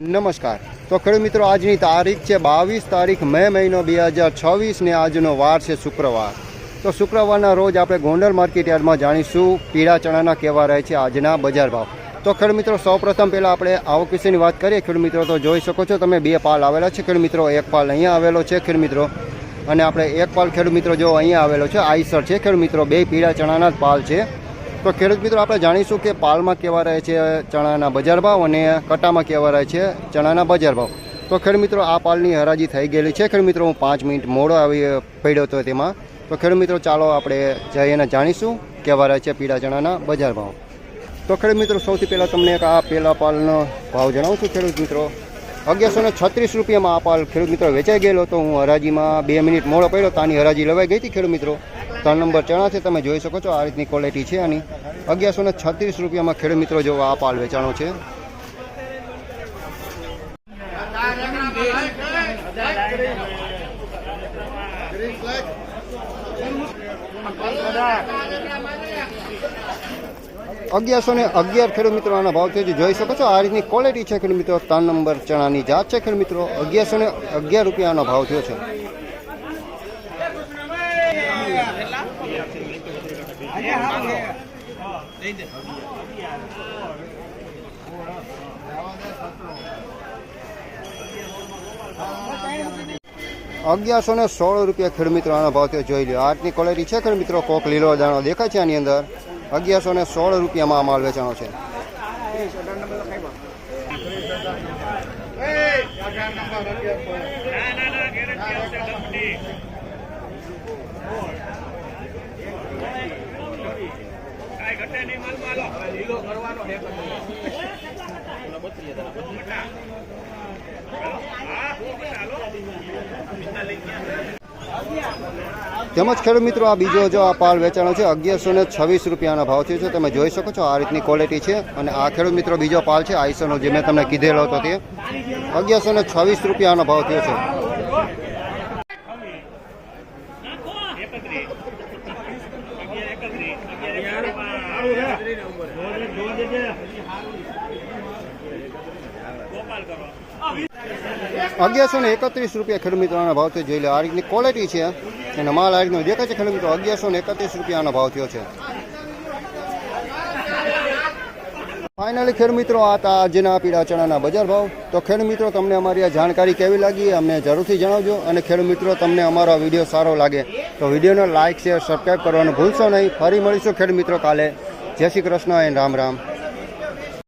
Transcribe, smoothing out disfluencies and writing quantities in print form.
નમસ્કાર. તો ખેડૂત મિત્રો, આજની તારીખ છે 22 તારીખ મે મહિનો 2026 ને આજનો વાર છે શુક્રવાર. તો શુક્રવારના રોજ આપણે ગોંડલ માર્કેટ યાર્ડમાં જાણીશું પીળા ચણાના કેવા રહે છે આજના બજાર ભાવ. તો ખેડૂત મિત્રો, સૌપ્રથમ પહેલાં આપણે આવક વિશેની વાત કરીએ. ખેડૂત મિત્રો, તો જોઈ શકો છો તમે બે પાલ આવેલા છે ખેડૂત મિત્રો. એક પાલ અહીંયા આવેલો છે ખેડૂત મિત્રો, અને આપણે એક પાલ ખેડૂત મિત્રો જો અહીંયા આવેલો છે આઈસર છે ખેડૂત મિત્રો. બે પીળા ચણાના જ પાલ છે. તો ખેડૂત મિત્રો, આપણે જાણીશું કે પાલમાં કેવા રહે છે ચણાના બજાર ભાવ અને કટામાં કેવા રહે છે ચણાના બજાર ભાવ. તો ખેડૂત મિત્રો, આ પાલની હરાજી થઈ ગયેલી છે ખેડૂત મિત્રો. હું 5 મિનિટ મોડો પડ્યો હતો તેમાં. તો ખેડૂત મિત્રો, ચાલો આપણે જઈને જાણીશું કેવા રહે છે પીળા ચણાના બજાર ભાવ. તો ખેડૂત મિત્રો, સૌથી પહેલાં તમને એક આ પહેલા પાલનો ભાવ જણાવું છું ખેડૂત મિત્રો. 1136 રૂપિયામાં આ પાલ ખેડૂત મિત્રો વેચાઈ ગયેલો હતો. હું હરાજીમાં 2 મિનિટ મોડો પડ્યો તો આની હરાજી લેવાઈ ગઈ હતી ખેડૂત મિત્રો. 3 નંબર ચણા છે, તમે જોઈ શકો છો આ રીતની ક્વોલિટી છે આની. 1136 રૂપિયામાં ખેડૂત મિત્રો જો આ પાલ વેચાણો છે. $1111 ખેડૂત મિત્રો આના ભાવ છે, જોઈ શકો છો આ રીતની ક્વોલિટી છે ખેડૂત મિત્રો. 3 નંબર ચણાની જાત છે ખેડૂત મિત્રો. 1111 રૂપિયાનો ભાવ થયો છે. $1116 ખેડૂત મિત્રો આનો ભાવ થયો. જોઈ લો આ રીતની ક્વોલિટી છે ખેડૂત મિત્રો. કોક લીલો દાણો દેખાય છે આની અંદર. 1116 રૂપિયામાં આ માલ વેચાણો છે. તેમજ ખેડૂત મિત્રો, આ બીજો જો આ પાલ વેચાણો છે 1126 રૂપિયાના ભાવ થયો છે. તમે જોઈ શકો છો આ રીતની ક્વોલિટી છે. અને આ ખેડૂત મિત્રો બીજો પાલ છે આઈસરનો, જે મેં તમને કીધેલો હતો તે 1126 રૂપિયાનો ભાવ થયો છે. $1131 ખેડૂત મિત્રોના ભાવ થયો. જોઈ લો આ રીતની ક્વોલિટી છે અને માલ આ રીતનો દેખાય છે ખેડૂત મિત્રો. 1131 રૂપિયાનો ભાવ થયો છે. ફાઇનલી ખેડૂત મિત્રો, આ હતા આજના પીળા ચણાના બજાર ભાવ. તો ખેડૂત મિત્રો, તમને અમારી આ જાણકારી કેવી લાગી અમને જરૂરથી જણાવજો. અને ખેડૂત મિત્રો, તમને અમારો વિડીયો સારો લાગે તો વિડીયોને લાઇક શેર સબસ્ક્રાઈબ કરવાનું ભૂલશો નહીં. ફરી મળીશું ખેડૂત મિત્રો કાલે. જય શ્રી કૃષ્ણ એન્ડ રામ રામ.